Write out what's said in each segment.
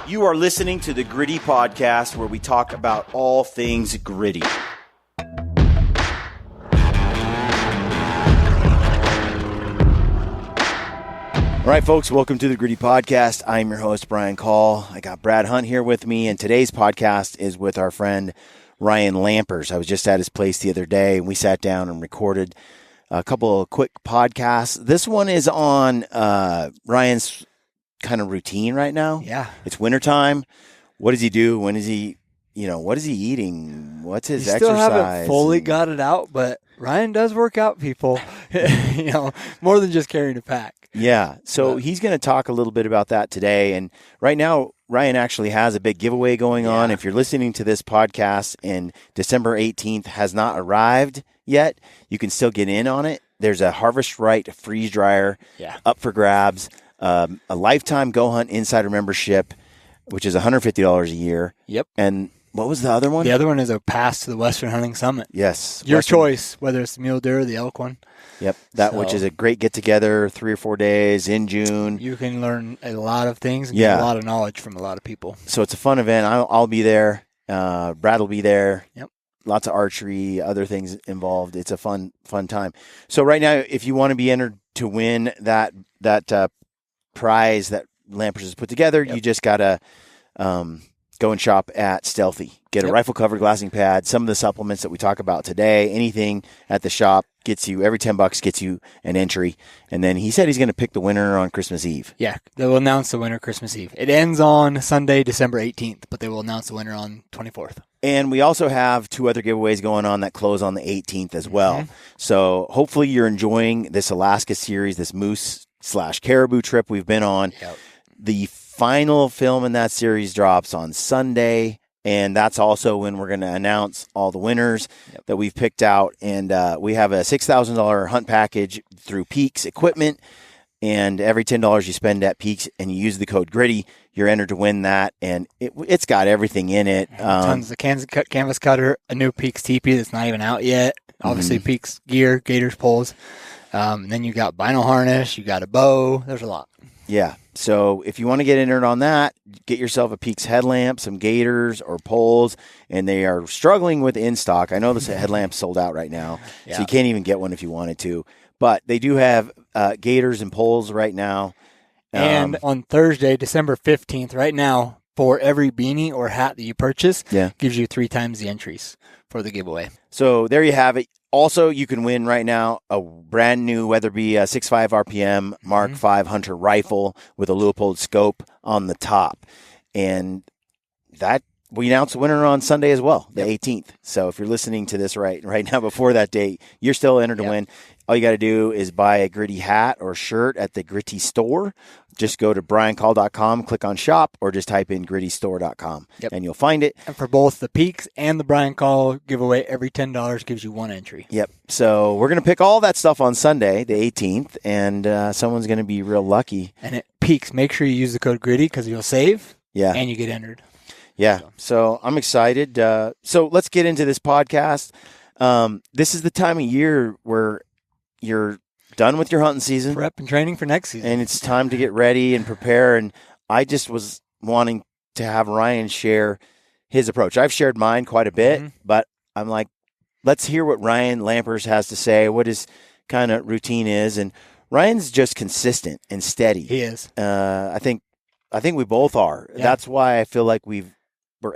You are listening to the Gritty Podcast, where we talk about all things gritty. All right, folks, welcome to the Gritty Podcast. I'm your host, Brian Call. I got Brad Hunt here with me, and today's podcast is with our friend Ryan Lampers. I was just at his place the other day, and we sat down and recorded a couple of quick podcasts. This one is on Ryan's kind of routine right now. Yeah. It's wintertime. What does he do? When is he, what is he eating? What's his exercise? Still haven't fully got it out, but Ryan does work out, people. More than just carrying a pack. Yeah. So he's going to talk a little bit about that today. And right now, Ryan actually has a big giveaway going on. If you're listening to this podcast and December 18th has not arrived yet, you can still get in on it. There's a Harvest Right freeze dryer up for grabs. A lifetime Go Hunt Insider membership, which is $150 a year. Yep. And what was the other one? The other one is a pass to the Western Hunting Summit. Yes. Your choice, whether it's the mule deer or the elk one. Yep. Which is a great get-together, 3 or 4 days in June. You can learn a lot of things and get a lot of knowledge from a lot of people. So it's a fun event. I'll be there. Brad will be there. Yep. Lots of archery, other things involved. It's a fun time. So right now, if you want to be entered to win that prize that Lampers has put together, you just got to go and shop at Stealthy. Get a rifle cover glassing pad, some of the supplements that we talk about today, anything at the shop gets you, every $10 gets you an entry. And then he said he's going to pick the winner on Christmas Eve. Yeah, they will announce the winner Christmas Eve. It ends on Sunday, December 18th, but they will announce the winner on 24th. And we also have 2 other giveaways going on that close on the 18th as well. Mm-hmm. So hopefully you're enjoying this Alaska series, this moose/caribou trip we've been on. Yep. The final film in that series drops on Sunday, and that's also when we're going to announce all the winners that we've picked out. And we have a $6,000 hunt package through Peaks Equipment, and every $10 you spend at Peaks and you use the code GRITTY, you're entered to win that, and it's got everything in it. Tons of canvas cutter, a new Peaks teepee that's not even out yet, obviously Peaks gear, gaiters, poles, and then you got vinyl harness, you got a bow, there's a lot. Yeah. So if you want to get entered on that, get yourself a Peaks headlamp, some gaiters or poles, and they are struggling with in stock. I know this headlamp's sold out right now, so you can't even get one if you wanted to. But they do have gaiters and poles right now. And on Thursday, December 15th, right now, for every beanie or hat that you purchase, gives you 3 times the entries for the giveaway. So there you have it. Also, you can win right now a brand new Weatherby 6.5 RPM Mark V Hunter rifle with a Leupold scope on the top. And that we announced the winner on Sunday as well, the 18th. So if you're listening to this right now before that date, you're still entered to win. All you got to do is buy a Gritty hat or shirt at the Gritty store. Just go to briancall.com, click on shop, or just type in grittystore.com, and you'll find it. And for both the Peaks and the Brian Call giveaway, every $10 gives you 1 entry. Yep. So we're going to pick all that stuff on Sunday, the 18th, and someone's going to be real lucky. And at Peaks, make sure you use the code GRITTY because you'll save and you get entered. Yeah. So I'm excited. So let's get into this podcast. This is the time of year where you're done with your hunting season. Prep and training for next season. And it's time to get ready and prepare. And I just was wanting to have Ryan share his approach. I've shared mine quite a bit, but I'm like, let's hear what Ryan Lampers has to say, what his kind of routine is. And Ryan's just consistent and steady. He is. I think we both are. Yeah. That's why I feel like we're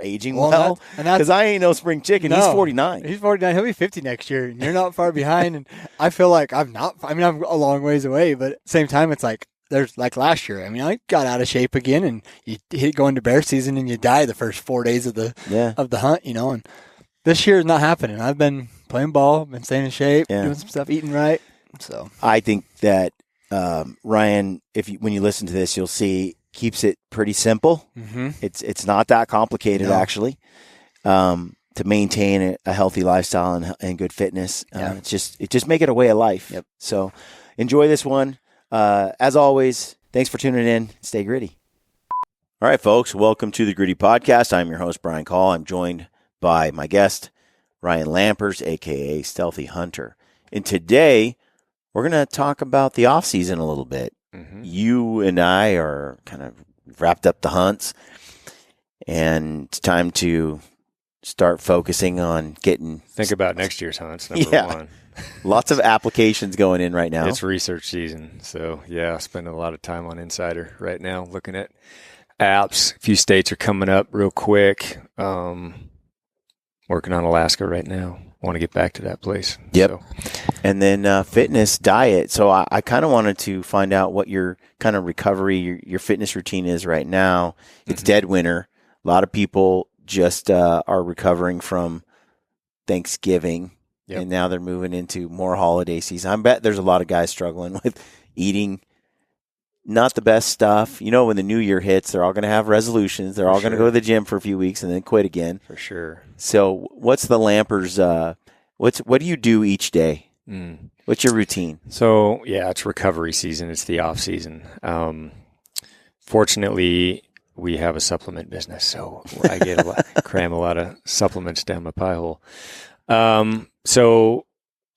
aging well. Because I ain't no spring chicken. No, he's 49. He's 49. He'll be 50 next year. And you're not far behind. And I feel like I'm a long ways away. But at the same time, it's like there's like last year. I mean, I got out of shape again, and you hit going to bear season, and you die the first 4 days of the hunt. And this year is not happening. I've been playing ball, been staying in shape, doing some stuff, eating right. So I think that Ryan, when you listen to this, you'll see. Keeps it pretty simple. It's not that complicated, actually, to maintain a healthy lifestyle and good fitness. It just make it a way of life. Yep. So enjoy this one. As always, thanks for tuning in. Stay gritty. All right, folks, welcome to the Gritty Podcast. I'm your host, Brian Call. I'm joined by my guest, Ryan Lampers, a.k.a. Stealthy Hunter. And today, we're going to talk about the off-season a little bit. You and I are kind of wrapped up the hunts. and it's time to start focusing on getting. Think about next year's hunts. Number one. Lots of applications going in right now. It's research season. So, yeah, spending a lot of time on Insider right now looking at apps. A few states are coming up real quick. Working on Alaska right now. Want to get back to that place. Yep. So. And then fitness, diet. So I kind of wanted to find out what your kind of recovery, your fitness routine is right now. It's dead winter. A lot of people just are recovering from Thanksgiving. Yep. And now they're moving into more holiday season. I bet there's a lot of guys struggling with eating not the best stuff. You know, when the new year hits, they're all going to have resolutions. They're all going to go to the gym for a few weeks and then quit again. For sure. So what's the Lampers, what do you do each day? What's your routine? So, yeah, it's recovery season. It's the off season. Fortunately, we have a supplement business, so I get cram a lot of supplements down my pie hole. So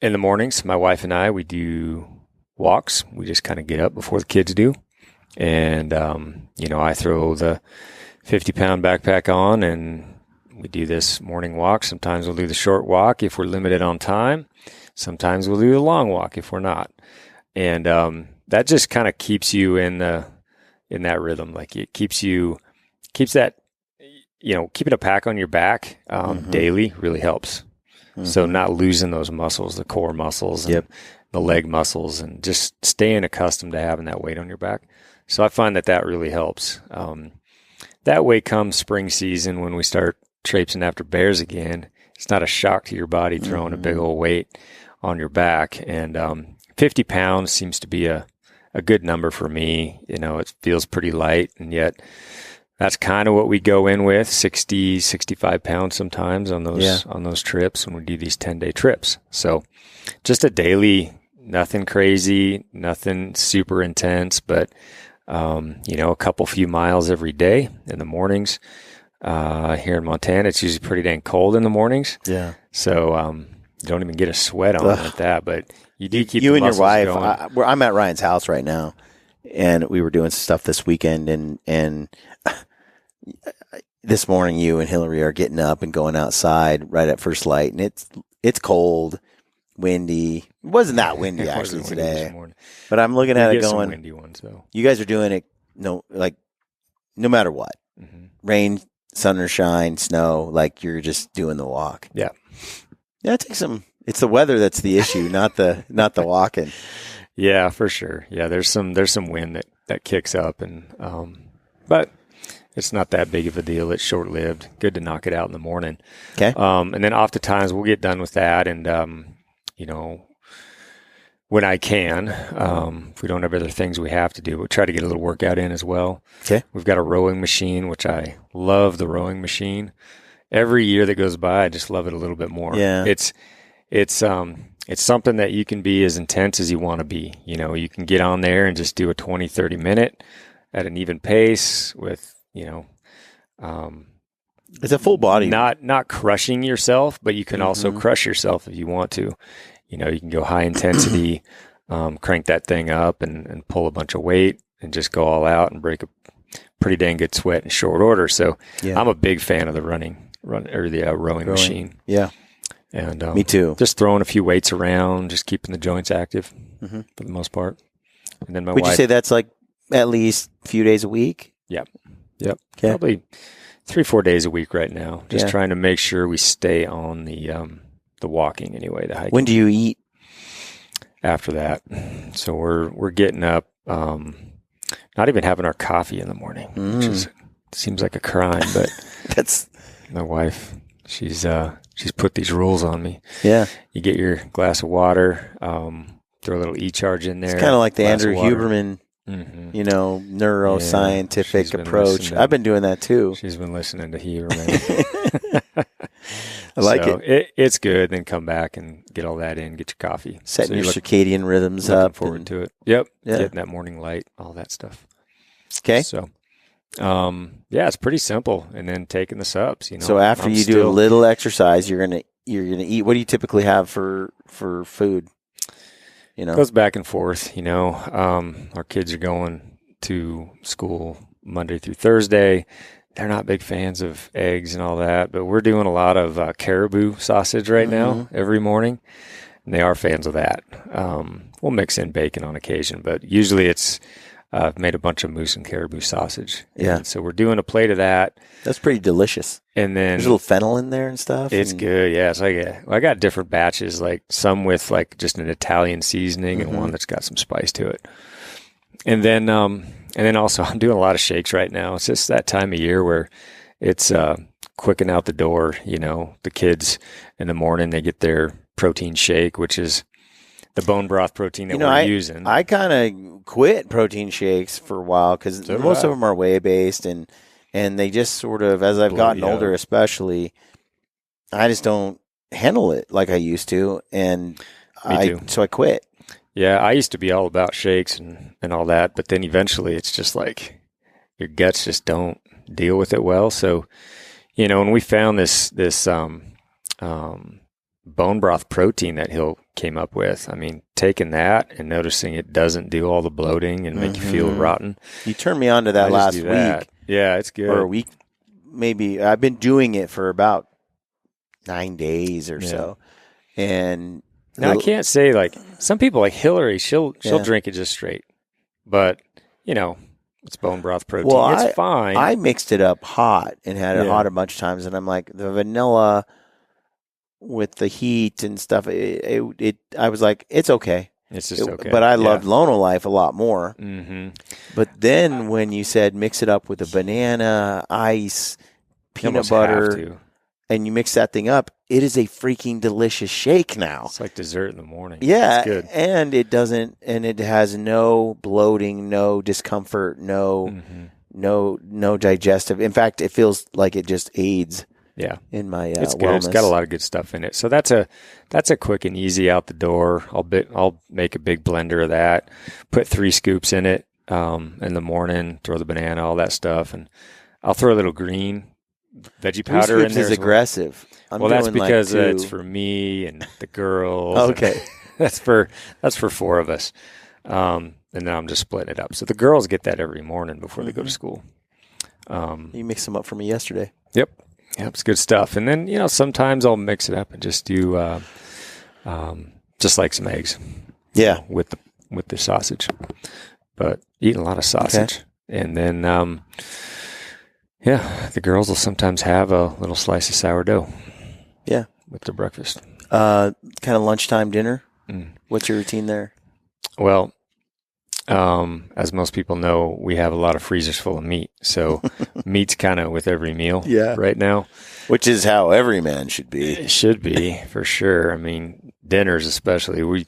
in the mornings, my wife and I, we do walks. We just kind of get up before the kids do. And, I throw the 50-pound backpack on and we do this morning walk. Sometimes we'll do the short walk if we're limited on time. Sometimes we'll do the long walk if we're not. And, that just kind of keeps you in that rhythm. Like it keeps that, keeping a pack on your back, daily really helps. So not losing those muscles, the core muscles and the leg muscles, and just staying accustomed to having that weight on your back. So I find that really helps. That way comes spring season when we start traipsing after bears again. It's not a shock to your body throwing a big old weight on your back. And 50 pounds seems to be a good number for me. It feels pretty light, and yet that's kind of what we go in with, 60, 65 pounds sometimes on those trips when we do these 10-day trips. So just a daily, nothing crazy, nothing super intense, but, a few miles every day in the mornings. Here in Montana, it's usually pretty dang cold in the mornings. Yeah. So you don't even get a sweat on like that, but you do keep you the and your wife. going. I'm at Ryan's house right now, and we were doing stuff this weekend, and this morning you and Hillary are getting up and going outside right at first light, and it's cold, windy. It wasn't that windy actually today, but I'm looking at it going, windy ones, though. You guys are doing it no matter what, rain, sun or shine, snow, like you're just doing the walk. Yeah, it takes some. It's the weather that's the issue, not the walking. Yeah, for sure. Yeah, there's some wind that kicks up, and but it's not that big of a deal. It's short-lived. Good to knock it out in the morning. Okay. And then oftentimes we'll get done with that, and when I can, if we don't have other things we have to do, we'll try to get a little workout in as well. Okay. We've got a rowing machine, which I love the rowing machine. Every year that goes by, I just love it a little bit more. Yeah. It's something that you can be as intense as you want to be. You can get on there and just do a 20, 30 minute at an even pace with, it's a full body. Not crushing yourself, but you can also crush yourself if you want to. You can go high intensity, crank that thing up and pull a bunch of weight and just go all out and break a pretty dang good sweat in short order. So I'm a big fan of the rowing machine. Yeah. And me too. Just throwing a few weights around, just keeping the joints active for the most part. And then would you say that's like at least a few days a week? Yep. Okay. Probably 3-4 days a week right now. Just trying to make sure we stay on the walking anyway, the hiking. When do you eat? After that. So we're getting up, not even having our coffee in the morning, which seems like a crime, but that's my wife. She's put these rules on me. Yeah. You get your glass of water, throw a little e-charge in there. It's kind of like the Andrew Huberman, neuroscientific approach. I've been doing that too. She's been listening to Huberman. I like it. It's good. Then come back and get all that in, get your coffee. Setting your circadian rhythms up. Looking forward to it. Yep. Yeah. Getting that morning light, all that stuff. Okay. So, it's pretty simple. And then taking the subs, So after you do a little exercise, you're gonna eat. What do you typically have for food? It goes back and forth. Our kids are going to school Monday through Thursday. they're not big fans of eggs and all that, but we're doing a lot of caribou sausage right now every morning, and they are fans of that. We'll mix in bacon on occasion, but usually it's I've made a bunch of moose and caribou sausage. Yeah. And so we're doing a plate of that. That's pretty delicious. And then there's a little fennel in there and stuff. It's good. Yeah. So I got different batches, like some with like just an Italian seasoning and one that's got some spice to it. And then also I'm doing a lot of shakes right now. It's just that time of year where it's quicking out the door. You know, the kids in the morning, they get their protein shake, which is the bone broth protein that we're using. I kind of quit protein shakes for a while because most of them are whey-based, and they just sort of, as I've gotten older especially, I just don't handle it like I used to, and so I quit. Yeah, I used to be all about shakes and all that, but then eventually it's just like your guts just don't deal with it well. So, you know, when we found this bone broth protein that Hill came up with, I mean, taking that and noticing it doesn't do all the bloating and make you feel rotten. You turned me on to that last week. Yeah, it's good. Or a week, maybe. I've been doing it for about 9 days or so. And now I can't say, like, some people like Hillary, she'll drink it just straight. But, you know, it's bone broth protein. Well, it's fine. I mixed it up hot and had it hot a bunch of times, and I'm like, the vanilla with the heat and stuff, I was like, it's okay. It's just okay. But I loved Lono Life a lot more. Mm-hmm. But then when you said mix it up with a banana, ice, peanut butter, and you mix that thing up, it is a freaking delicious shake now. It's like dessert in the morning. Yeah, it's good. And it has no bloating, no discomfort, no digestive. In fact, it feels like it just aids. Yeah, in my it's good. wellness. It's got a lot of good stuff in it. So that's a quick and easy out the door. I'll make a big blender of that. Put 3 scoops in it in the morning. Throw the banana, all that stuff, and I'll throw a little green veggie powder in there. Is aggressive. Well, that's because it's for me and the girls. Okay, that's for 4 of us. And then I'm just splitting it up. So the girls get that every morning before they go to school. You mixed them up for me yesterday. Yep. Yeah, it's good stuff. And then, you know, sometimes I'll mix it up and just do just like some eggs. Yeah. You know, with the sausage. But eating a lot of sausage. Okay. And then the girls will sometimes have a little slice of sourdough. Yeah. With their breakfast. Kind of lunchtime dinner. What's your routine there? Well, as most people know, we have a lot of freezers full of meat. So meat's kind of with every meal right now. Which is how every man should be. It should be, for sure. I mean, dinners especially.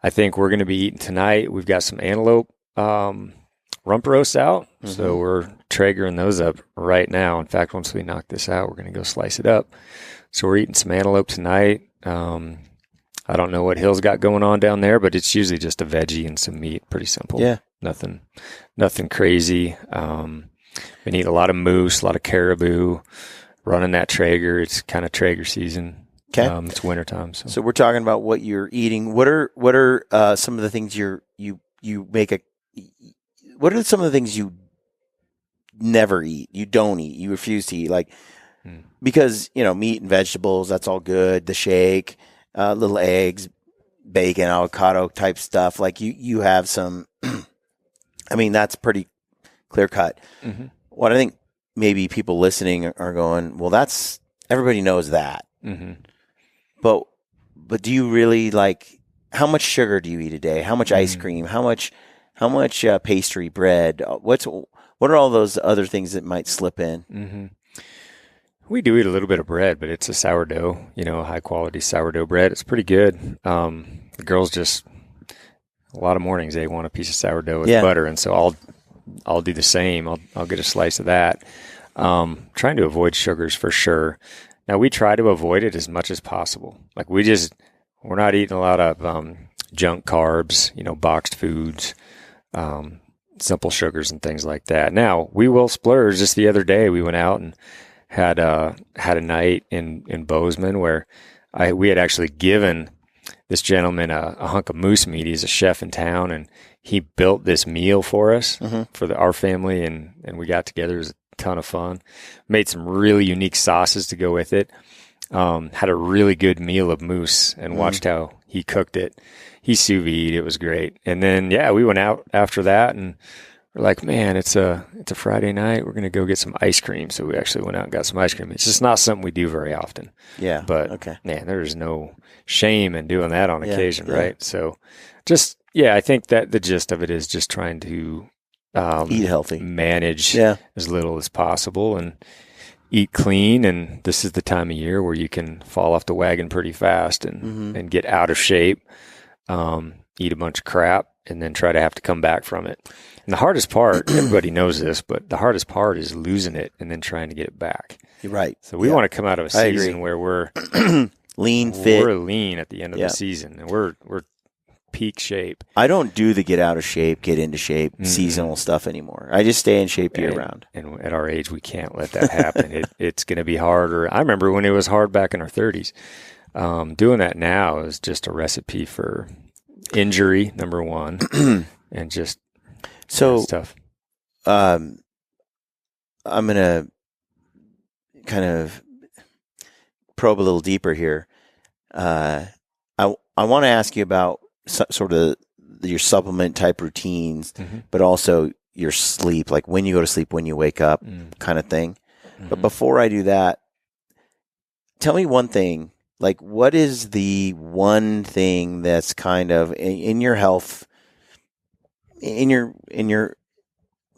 I think we're going to be eating tonight. We've got some antelope rump roasts out. So we're Traegering those up right now. In fact, once we knock this out, we're going to go slice it up. So we're eating some antelope tonight. I don't know what Hill's got going on down there, but it's usually just a veggie and some meat. Pretty simple. Yeah. Nothing crazy. Been eating a lot of moose, a lot of caribou, running that Traeger. It's kind of Traeger season. Okay. It's wintertime. So we're talking about what you're eating. What are some of the things you make what are some of the things you never eat, you don't eat, you refuse to eat? Like, because, you know, meat and vegetables, that's all good. The shake, little eggs, bacon, avocado type stuff. Like you have some, I mean, that's pretty clear cut. Mm-hmm. What I think maybe people listening are going, well, that's, everybody knows that. Mm-hmm. But do you really, like, how much sugar do you eat a day? How much ice cream? How much pastry, bread? What are all those other things that might slip in? Mm-hmm. We do eat a little bit of bread, but it's a sourdough, you know, high quality sourdough bread. It's pretty good. The girls just, a lot of mornings they want a piece of sourdough with butter, and so I'll do the same. I'll get a slice of that. Trying to avoid sugars for sure. Now we try to avoid it as much as possible. Like we're not eating a lot of junk carbs, you know, boxed foods, simple sugars and things like that. Now we will splurge. Just the other day we went out and had a night in Bozeman where we had actually given this gentleman a hunk of moose meat. He's a chef in town, and he built this meal for us for our family, and we got together. It was ton of fun. Made some really unique sauces to go with it. Had a really good meal of moose and watched how he cooked it. He sous vide. It was great. And then, we went out after that and we're like, man, it's a Friday night. We're going to go get some ice cream. So we actually went out and got some ice cream. It's just not something we do very often. Yeah. But man, there's no shame in doing that on occasion, right? So just, I think that the gist of it is just trying to eat healthy, manage as little as possible and eat clean. And this is the time of year where you can fall off the wagon pretty fast and get out of shape, eat a bunch of crap, and then try to have to come back from it. And the hardest part, everybody knows this, but the hardest part is losing it and then trying to get it back. You're right. So we want to come out of a season where we're lean, fit. We're lean at the end of the season, and we're peak shape. I don't do the get out of shape, get into shape, seasonal stuff anymore. I just stay in shape year round. And at our age, we can't let that happen. It's going to be harder. I remember when it was hard back in our 30s. Doing that now is just a recipe for injury, number one, and just stuff. I'm going to kind of probe a little deeper here. I want to ask you about sort of your supplement type routines, but also your sleep, like when you go to sleep, when you wake up, kind of thing. But before I do that, tell me one thing. Like, what is the one thing that's kind of in your health, in your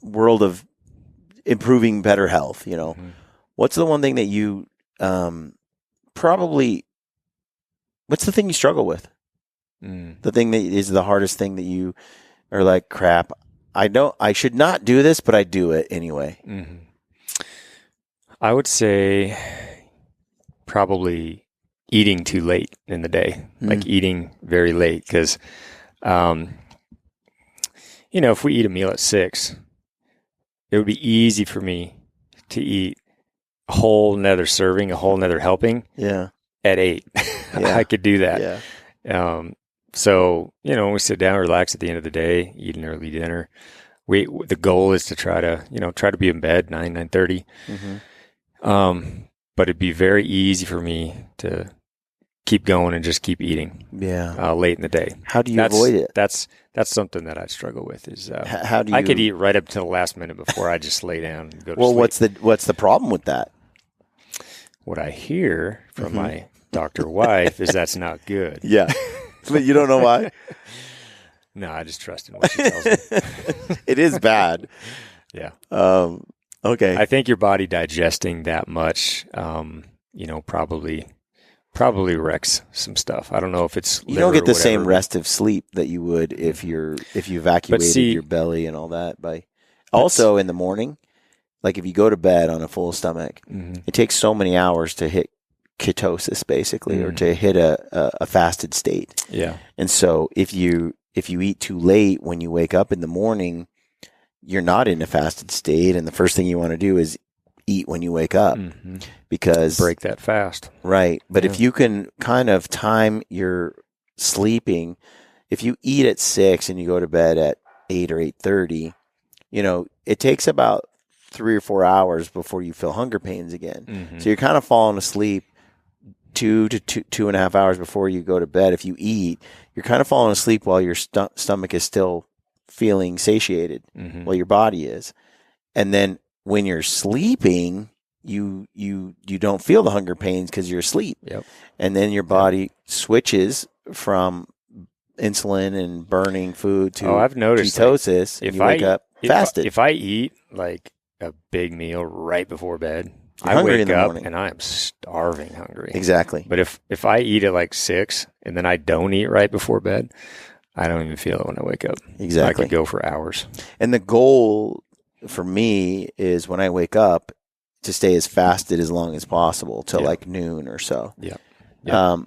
world of improving better health? You know, what's the one thing that you probably? What's the thing you struggle with? The thing that is the hardest thing that you are like, crap, I should not do this, but I do it anyway. I would say probably eating too late in the day, like eating very late. Because, if we eat a meal at 6, it would be easy for me to eat a whole nother serving, a whole nother helping at 8. I could do that. So, when we sit down, relax at the end of the day, eat an early dinner, the goal is to try to be in bed 9:30. But it'd be very easy for me to keep going and just keep eating late in the day. How do you avoid it? That's something that I struggle with is how do you... I could eat right up to the last minute before I just lay down and go to Well, sleep. what's the problem with that? What I hear from my doctor wife is that's not good. Yeah. But you don't know why? No, I just trust in what she tells me. It is bad. Yeah. Okay. I think your body digesting that much, probably wrecks some stuff. I don't know if it's you don't get the same restive sleep that you would if you evacuated your belly and all that. Also in the morning, like if you go to bed on a full stomach, it takes so many hours to hit ketosis basically, or to hit a fasted state. Yeah. And so if you eat too late when you wake up in the morning, you're not in a fasted state, and the first thing you want to do is eat when you wake up because break that fast. Right. But if you can kind of time your sleeping, if you eat at 6 and you go to bed at 8 or 8:30, it takes about 3 or 4 hours before you feel hunger pains again. So you're kind of falling asleep 2 to 2.5 hours before you go to bed. If you eat, you're kind of falling asleep while your stomach is still feeling satiated, while your body is. And then when you're sleeping, you don't feel the hunger pains because you're asleep. Yep. And then your body switches from insulin and burning food to I've noticed ketosis. If you wake up fasted. If I eat like a big meal right before bed, You're I hungry wake in the up morning. and I'm starving hungry. Exactly. But if I eat at like 6 and then I don't eat right before bed, I don't even feel it when I wake up. Exactly. I could go for hours. And the goal for me is when I wake up to stay as fasted as long as possible till like noon or so. Yeah.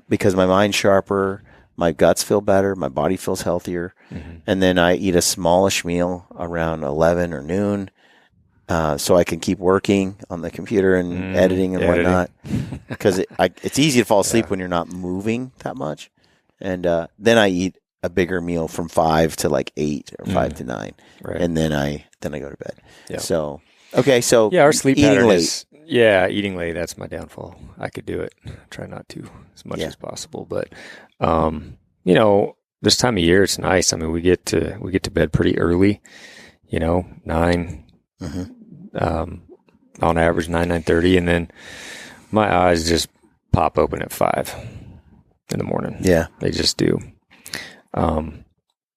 Because my mind's sharper, my guts feel better, my body feels healthier. And then I eat a smallish meal around 11 or noon. So I can keep working on the computer and editing and whatnot. Because it's easy to fall asleep when you're not moving that much. And then I eat a bigger meal from 5 to like 8 or 5 to 9. Right. And then I go to bed. Yeah. So Okay, so Yeah, our sleep eating pattern late. is, yeah, eating late. That's my downfall. I could do it. Try not to as much as possible. But, you know, this time of year, it's nice. I mean, we get to bed pretty early, 9, on average, 9:30. And then my eyes just pop open at 5 in the morning. Yeah. They just do.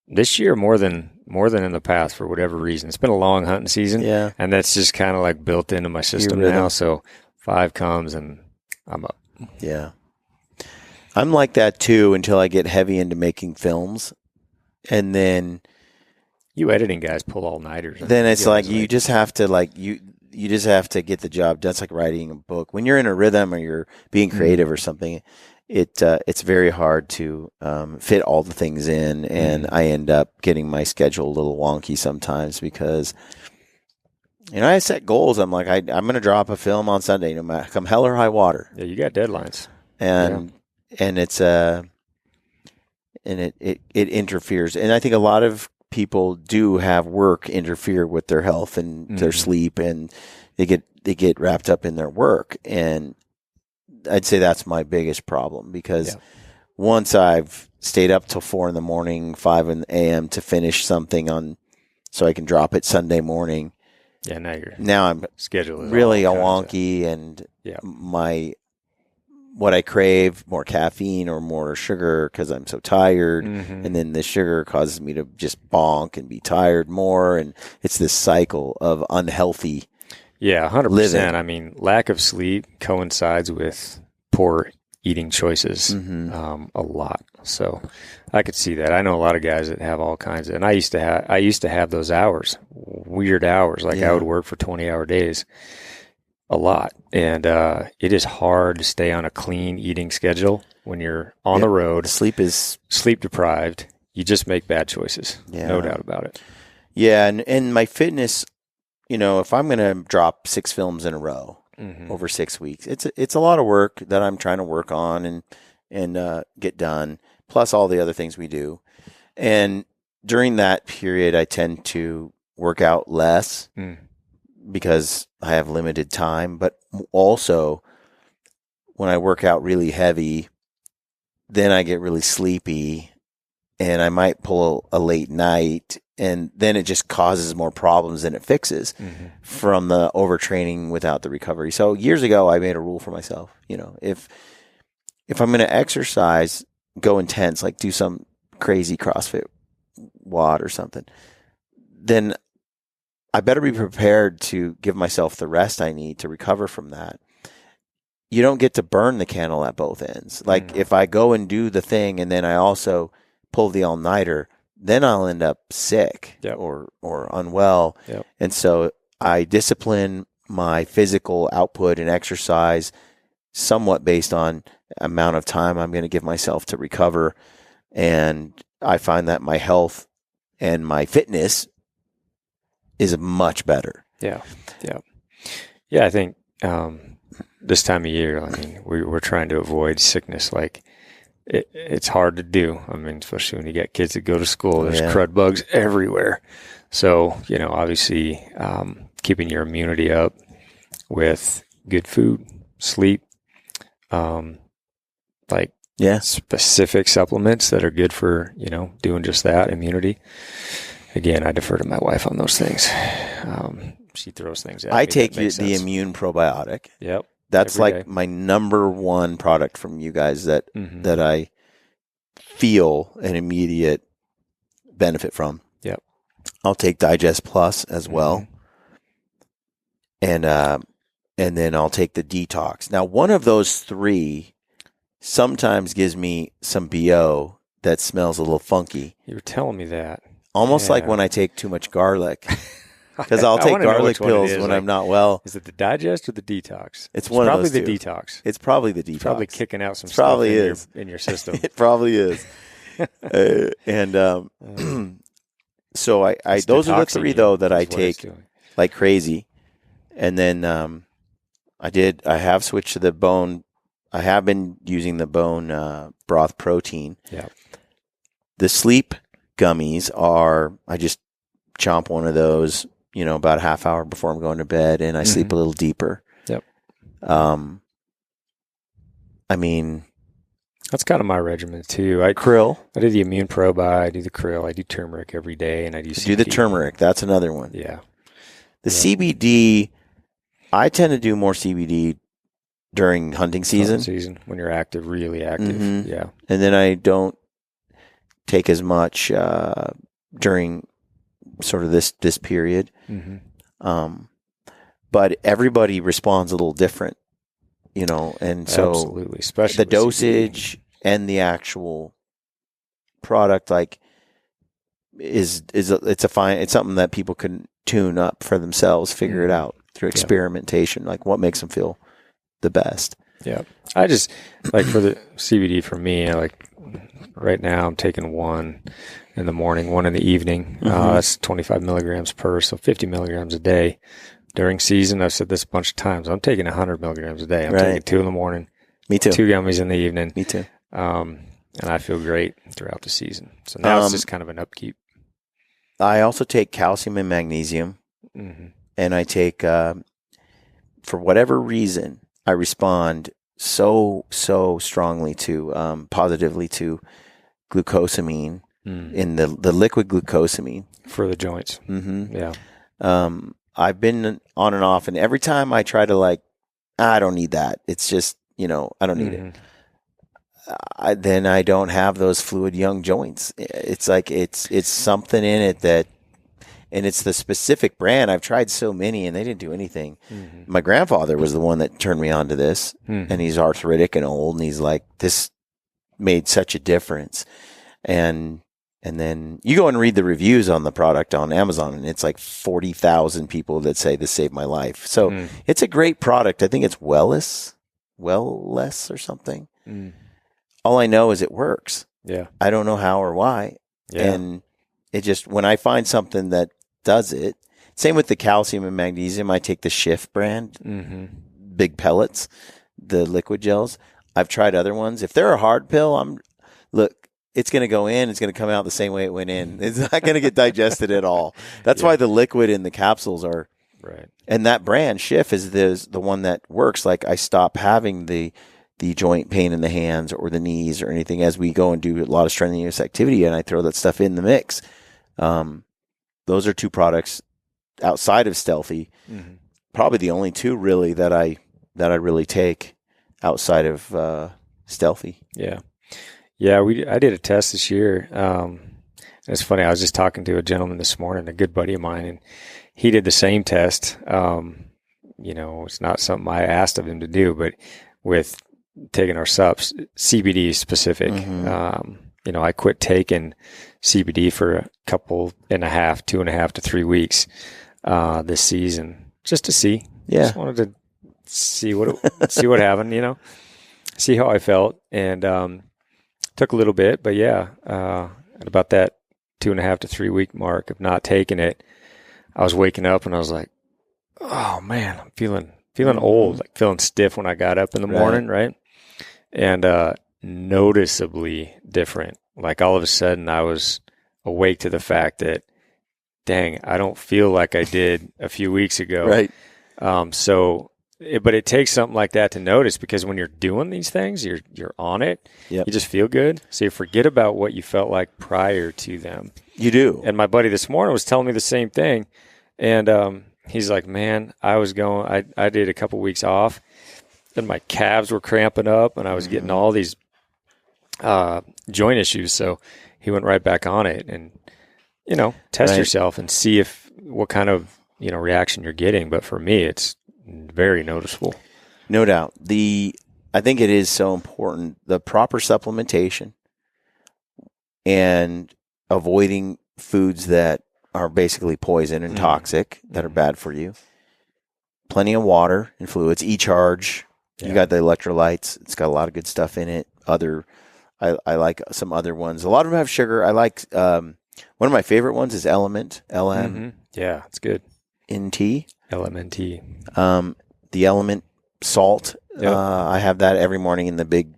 This year, more than in the past, for whatever reason. It's been a long hunting season. Yeah. And that's just kind of like built into my system now. So 5 comes and I'm up. Yeah. I'm like that too until I get heavy into making films. And then you editing guys pull all-nighters. Then it's like you just have to you just have to get the job done. It's like writing a book. When you're in a rhythm or you're being creative or something, it's very hard to fit all the things in, and I end up getting my schedule a little wonky sometimes because I set goals. I'm like I'm going to drop a film on Sunday, no matter come hell or high water. Yeah, you got deadlines, and it's and it interferes, and I think a lot of people do have work interfere with their health and their sleep, and they get wrapped up in their work, and I'd say that's my biggest problem because once I've stayed up till 4 a.m, 5 a.m. to finish something so I can drop it Sunday morning. Yeah, now I'm schedule really wonky, and what I crave, more caffeine or more sugar because I'm so tired, and then the sugar causes me to just bonk and be tired more, and it's this cycle of unhealthy. Yeah, 100%. living. I mean, lack of sleep coincides with poor eating choices a lot. So I could see that. I know a lot of guys that have all kinds of, and I used to have those hours, weird hours. Like I would work for 20-hour days a lot. And it is hard to stay on a clean eating schedule when you're on the road. Sleep deprived. You just make bad choices. No doubt about it. Yeah. And my fitness, if I'm going to drop 6 films in a row over 6 weeks, it's a lot of work that I'm trying to work on and get done, plus all the other things we do. And during that period, I tend to work out less because I have limited time. But also, when I work out really heavy, then I get really sleepy, and I might pull a late night. And then it just causes more problems than it fixes from the overtraining without the recovery. So years ago, I made a rule for myself. If I'm going to exercise, go intense, like do some crazy CrossFit WOD or something, then I better be prepared to give myself the rest I need to recover from that. You don't get to burn the candle at both ends. Like if I go and do the thing and then I also pull the all-nighter, then I'll end up sick or unwell. Yep. And so I discipline my physical output and exercise somewhat based on amount of time I'm going to give myself to recover. And I find that my health and my fitness is much better. Yeah. I think this time of year, I mean, we're trying to avoid sickness. Like it's hard to do. I mean, especially when you got kids that go to school, there's crud bugs everywhere. So, obviously, keeping your immunity up with good food, sleep, specific supplements that are good for, doing just that, immunity. Again, I defer to my wife on those things. She throws things at me. I take the immune probiotic. Yep. That's like my number one product from you guys that I feel an immediate benefit from. Yep. I'll take Digest Plus as well. And then I'll take the detox. Now, one of those 3 sometimes gives me some BO that smells a little funky. You were telling me that. Almost like when I take too much garlic. Because I'll take garlic pills when I'm not well. Is it the digest or the the It's one of those probably two. The detox. It's probably the detox. It's probably kicking out some stuff in your system. It probably is. So I those are the 3 though that I take like crazy. And then I have switched to the bone. I have been using the bone broth protein. Yeah. The sleep gummies I just chomp one of those about a half hour before I'm going to bed, and I sleep a little deeper. Yep. I mean, that's kind of my regimen too. Krill. I do the Immune Probi. I do the krill. I do turmeric every day, and I do CBD. Do the turmeric. That's another one. Yeah. The CBD, I tend to do more CBD during hunting season. When you're active, really active. Yeah. And then I don't take as much during sort of this period. But everybody responds a little different, and so absolutely, especially the dosage and the actual product, like, it's something that people can tune up for themselves, figure it out through experimentation, like what makes them feel the best. Yeah. I just like for the CBD for me, like right now I'm taking one in the morning, one in the evening. That's 25 milligrams per, so 50 milligrams a day. During season, I've said this a bunch of times, I'm taking 100 milligrams a day. I'm taking 2 in the morning. Me too. 2 gummies in the evening. Me too. And I feel great throughout the season. So now it's just kind of an upkeep. I also take calcium and magnesium, and I take, for whatever reason, I respond so strongly to, positively to glucosamine in the liquid glucosamine. For the joints. Yeah. I've been on and off, and every time I try to I don't need that. It's just, I don't need it. Then I don't have those fluid young joints. It's like, it's something in it that, and it's the specific brand. I've tried so many and they didn't do anything. My grandfather was the one that turned me on to this, and he's arthritic and old, and he's like, this made such a difference. And then you go and read the reviews on the product on Amazon, and it's like 40,000 people that say this saved my life. So it's a great product. I think it's Wellness or something. All I know is it works. Yeah. I don't know how or why. Yeah. And it just, when I find something that does it, same with the calcium and magnesium, I take the Shift brand, big pellets, the liquid gels. I've tried other ones. If they're a hard pill, it's going to go in. It's going to come out the same way it went in. It's not going to get digested at all. That's why the liquid in the capsules are right. And that brand Shift is the one that works. Like, I stop having the joint pain in the hands or the knees or anything as we go and do a lot of strenuous activity, and I throw that stuff in the mix. Those are 2 products outside of Stealthy, probably the only 2 really that I really take outside of Stealthy. Yeah. Yeah, I did a test this year. It's funny. I was just talking to a gentleman this morning, a good buddy of mine, and he did the same test. It's not something I asked of him to do, but with taking our subs, CBD specific. I quit taking CBD for a couple and a half, 2.5 to 3 weeks this season, just to see. Yeah, just wanted to see what happened. See how I felt, and took a little bit, but at about that 2.5 to 3 week mark of not taking it, I was waking up and I was like, oh man, I'm feeling old, like feeling stiff when I got up in the morning, right? And noticeably different. Like, all of a sudden I was awake to the fact that, dang, I don't feel like I did a few weeks ago. Right. But it takes something like that to notice, because when you're doing these things, you're on it. Yep. You just feel good. So you forget about what you felt like prior to them. You do. And my buddy this morning was telling me the same thing. And he's like, man, I did a couple weeks off, and my calves were cramping up, and I was getting all these joint issues. So he went right back on it, and, test yourself and see what kind of, reaction you're getting. But for me, it's very noticeable. No doubt. I think it is so important, the proper supplementation and avoiding foods that are basically poison and toxic, that are bad for you. Plenty of water and fluids, E-Charge. Yeah. You got the electrolytes. It's got a lot of good stuff in it. I like some other ones. A lot of them have sugar. I like, one of my favorite ones is Element, LM. Yeah, it's good. NT. LMNT. The Element salt. Yep. I have that every morning in the big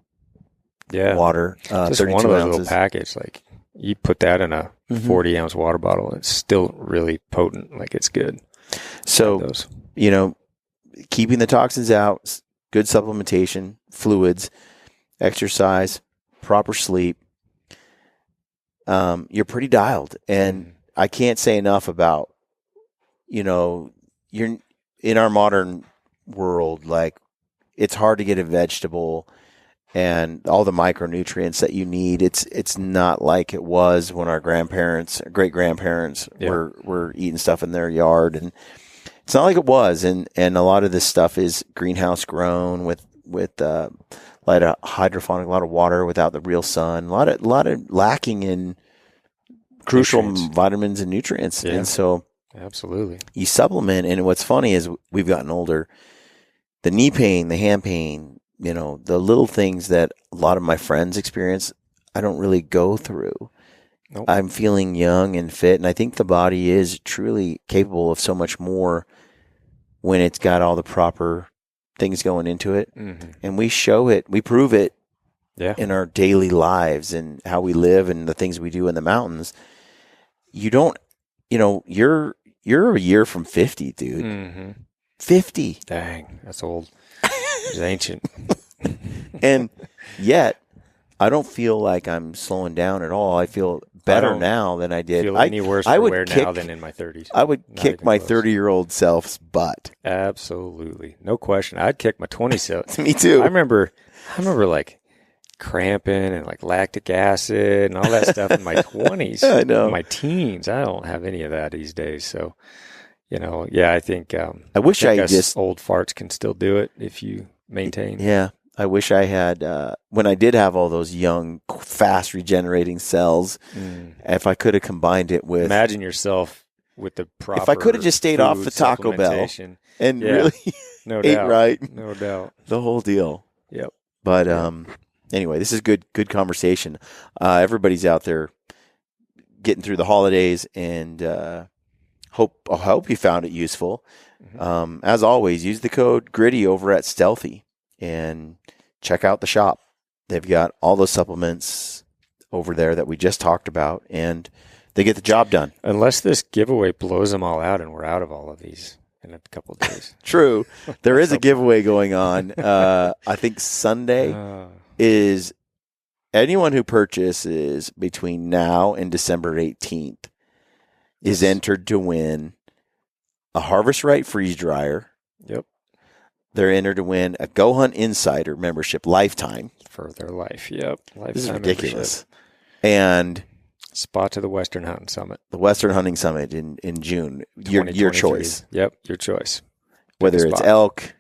water. Just one of those little packets. Like, you put that in a 40-ounce water bottle, it's still really potent. Like, it's good. So, keeping the toxins out, good supplementation, fluids, exercise, proper sleep, you're pretty dialed. And I can't say enough about, you're in our modern world, like, it's hard to get a vegetable and all the micronutrients that you need. It's not like it was when our grandparents, great grandparents were eating stuff in their yard, and it's not like it was. And a lot of this stuff is greenhouse grown with a lot of hydroponic, a lot of water without the real sun, a lot of lacking in crucial vitamins and nutrients. Yeah. And so absolutely, you supplement. And what's funny is we've gotten older, the knee pain, the hand pain, the little things that a lot of my friends experience, I don't really go through. Nope. I'm feeling young and fit, and I think the body is truly capable of so much more when it's got all the proper things going into it. And we show it, we prove it in our daily lives and how we live and the things we do in the mountains. You don't, you're a year from 50, dude. 50. Dang, that's old. It's ancient. And yet, I don't feel like I'm slowing down at all. I feel better now than I did. Feel any worse for wear now than in my 30s. I would kick my 30-year-old self's butt. Absolutely, no question. I'd kick my 20 self. Me too. I remember like cramping and like lactic acid and all that stuff in my 20s. I know. In my teens, I don't have any of that these days. So, I think I wish I us just old farts can still do it if you maintain. Yeah. I wish I had, when I did have all those young, fast regenerating cells, if I could have combined it with. Imagine yourself with the proper. If I could have just stayed off the Taco Bell and really ate right. No doubt. The whole deal. Yep. But anyway, this is good conversation. Everybody's out there getting through the holidays, and I hope you found it useful. As always, use the code GRITTY over at Stealthy and check out the shop. They've got all those supplements over there that we just talked about, and they get the job done. Unless this giveaway blows them all out and we're out of all of these in a couple of days. True. There is a giveaway going on. I think Sunday is anyone who purchases between now and December 18th is entered to win a Harvest Right freeze dryer. Yep. They're entered to win a Go Hunt Insider membership lifetime. For their life. Yep. Lifetime this is ridiculous. Membership. And spot to the Western Hunting Summit. The Western Hunting Summit in June. Your choice. Yep, your choice. Whether it's elk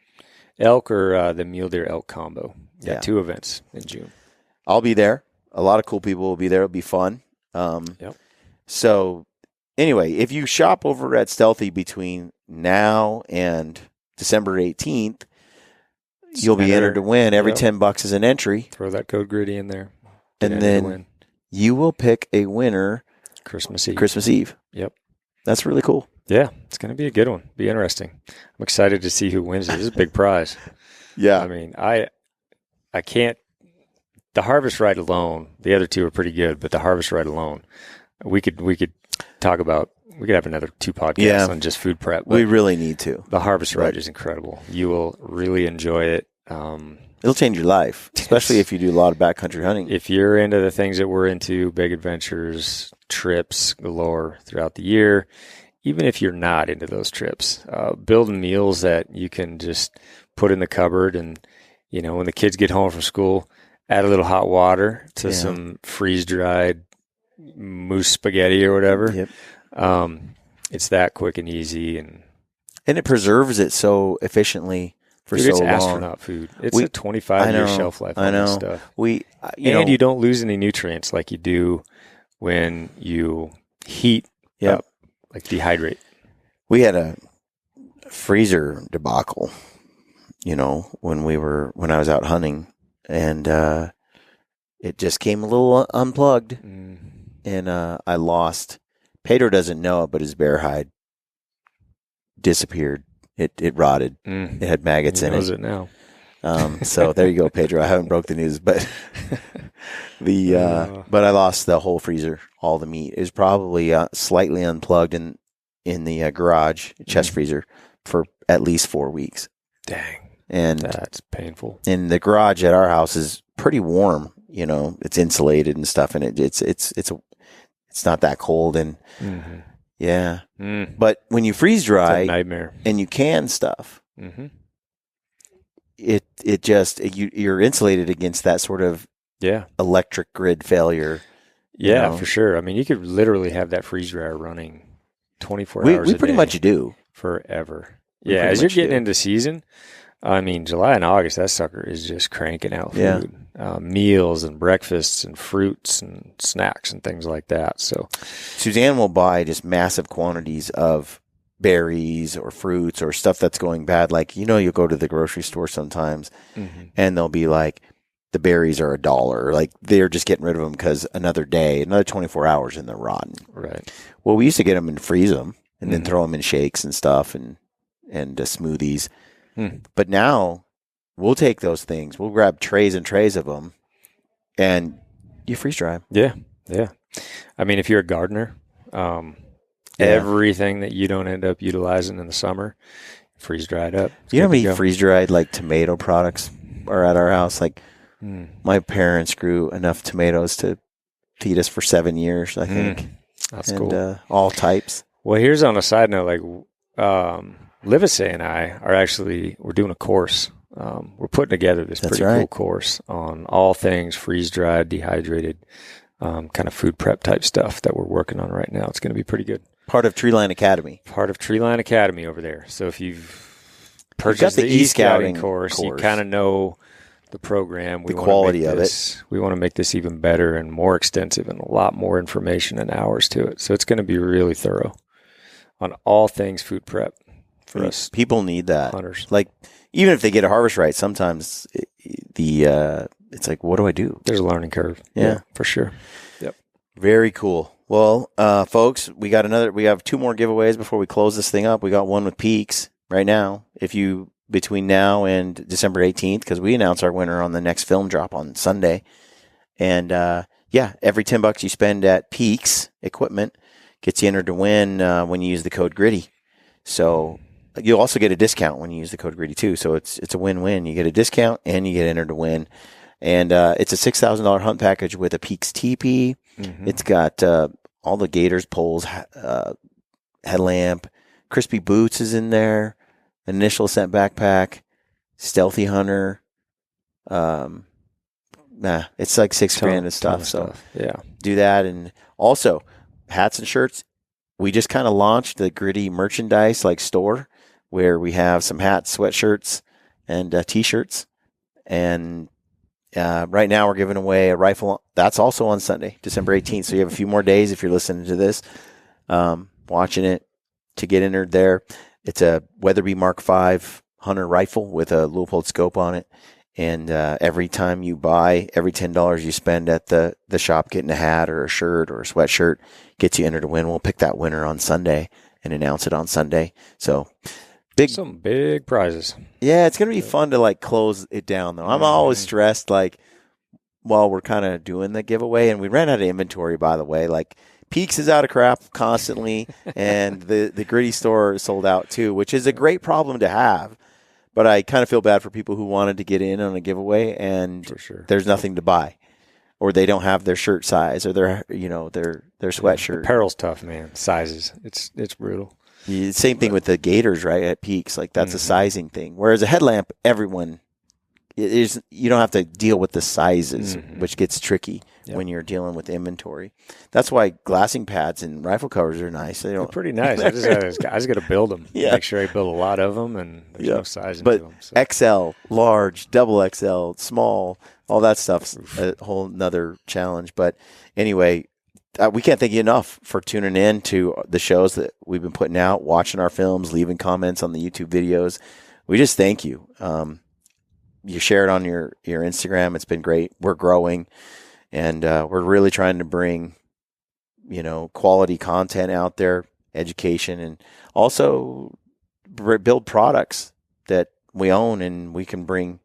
or the mule deer elk combo. Yeah, 2 events in June. I'll be there. A lot of cool people will be there. It'll be fun. Yep. So anyway, if you shop over at Stealthy between now and December 18th, you'll be entered to win. Every $10 is an entry. Throw that code GRITTY in there. And then you will pick a winner Christmas Eve. Yep. That's really cool. Yeah, it's going to be a good one. Be interesting. I'm excited to see who wins it. This is a big prize. Yeah. I mean, I can't. The Harvest Right alone, the other 2 are pretty good, but the Harvest Right alone, we could talk about. We could have another 2 podcasts on just food prep. We really need to. The Harvest Right is incredible. You will really enjoy it. It'll change your life, especially if you do a lot of backcountry hunting. If you're into the things that we're into, big adventures, trips galore throughout the year, even if you're not into those trips, building meals that you can just put in the cupboard and, when the kids get home from school, add a little hot water to some freeze-dried moose spaghetti or whatever. Yep. It's that quick and easy, and it preserves it so efficiently for so long. It's astronaut food. It's a 25-year shelf life on this stuff. And you don't lose any nutrients like you do when you heat up, like dehydrate. We had a freezer debacle, when I was out hunting, and it just came a little unplugged, and I lost. Pedro doesn't know it, but his bear hide disappeared. It rotted. It had maggots in it. He knows it now. So there you go, Pedro. I haven't broke the news, but but I lost the whole freezer, all the meat. It was probably slightly unplugged in the garage chest freezer for at least 4 weeks. Dang. And that's painful. And the garage at our house is pretty warm. It's insulated and stuff, and it's not that cold. And yeah, but when you freeze dry, it's a nightmare, and you can stuff, you're insulated against that sort of electric grid failure. Yeah, for sure. I mean, you could literally have that freeze dryer running 24 hours a day. We pretty much do. Forever. Yeah, as you're getting into season, I mean, July and August, that sucker is just cranking out food. Yeah. Meals and breakfasts and fruits and snacks and things like that. So Suzanne will buy just massive quantities of berries or fruits or stuff that's going bad. Like, you'll go to the grocery store sometimes and they'll be like, the berries are $1. Like, they're just getting rid of them because another 24 hours and they're rotten. Right. Well, we used to get them and freeze them and then throw them in shakes and stuff and smoothies. But now we'll take those things. We'll grab trays and trays of them and you freeze dry them. Yeah. Yeah. I mean, if you're a gardener, everything that you don't end up utilizing in the summer, freeze dried up. You know how many freeze dried like tomato products are at our house? Like my parents grew enough tomatoes to feed us for 7 years, I think. That's cool. All types. Well, here's on a side note, like Livesay and I we're doing a course. We're putting together this pretty cool course on all things freeze-dried, dehydrated, kind of food prep type stuff that we're working on right now. It's going to be pretty good. Part of Treeline Academy. Part of Treeline Academy over there. So if you've purchased the e-scouting course, you kind of know the program. The quality of it. We want to make this even better and more extensive and a lot more information and hours to it. So it's going to be really thorough on all things food prep. For us, people need that. Hunters. Like, even if they get a harvest right, sometimes it's like, what do I do? There's a learning curve. Yeah, for sure. Yep. Very cool. Well, folks, we have 2 more giveaways before we close this thing up. We got one with Peaks right now. Between now and December 18th, because we announce our winner on the next film drop on Sunday. And every $10 you spend at Peaks Equipment gets you entered to win when you use the code GRITTY. So you'll also get a discount when you use the code GRITTY too. So it's a win-win. You get a discount and you get entered to win. And it's a $6,000 hunt package with a Peaks teepee. It's got all the Gators poles, headlamp, crispy boots is in there, initial scent backpack, stealthy hunter. It's like $6,000 of stuff. So yeah, do that. And also hats and shirts. We just kind of launched the Gritty merchandise store where we have some hats, sweatshirts, and T-shirts. And right now we're giving away a rifle. That's also on Sunday, December 18th. So you have a few more days if you're listening to this, watching it, to get entered there. It's a Weatherby Mark V hunter rifle with a Leupold scope on it. And every time you buy, every $10 you spend at the shop getting a hat or a shirt or a sweatshirt gets you entered to win. We'll pick that winner on Sunday and announce it on Sunday. So some big prizes. Yeah, it's going to be fun to close it down though. I'm always stressed while we're kind of doing the giveaway, and we ran out of inventory, by the way. Peaks is out of crap constantly, and the Gritty store is sold out too, which is a great problem to have. But I kind of feel bad for people who wanted to get in on a giveaway and there's nothing to buy, or they don't have their shirt size or their sweatshirt. Apparel's tough, man. Sizes, it's brutal. Same thing with the Gators, right? At Peaks, that's a sizing thing. Whereas a headlamp, everyone you don't have to deal with the sizes, which gets tricky when you're dealing with inventory. That's why glassing pads and rifle covers are nice. They're pretty nice. I just got to build them. Yeah. Make sure I build a lot of them, and there's no sizing to them. So. XL, large, double XL, small, all that stuff's a whole nother challenge. But anyway, we can't thank you enough for tuning in to the shows that we've been putting out, watching our films, leaving comments on the YouTube videos. We just thank you. You share it on your Instagram. It's been great. We're growing, and we're really trying to bring, quality content out there, education, and also build products that we own and we can bring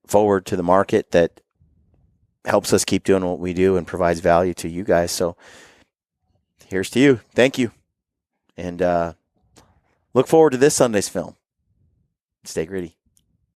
forward to the market that helps us keep doing what we do and provides value to you guys. So here's to you. Thank you. And look forward to this Sunday's film. Stay gritty.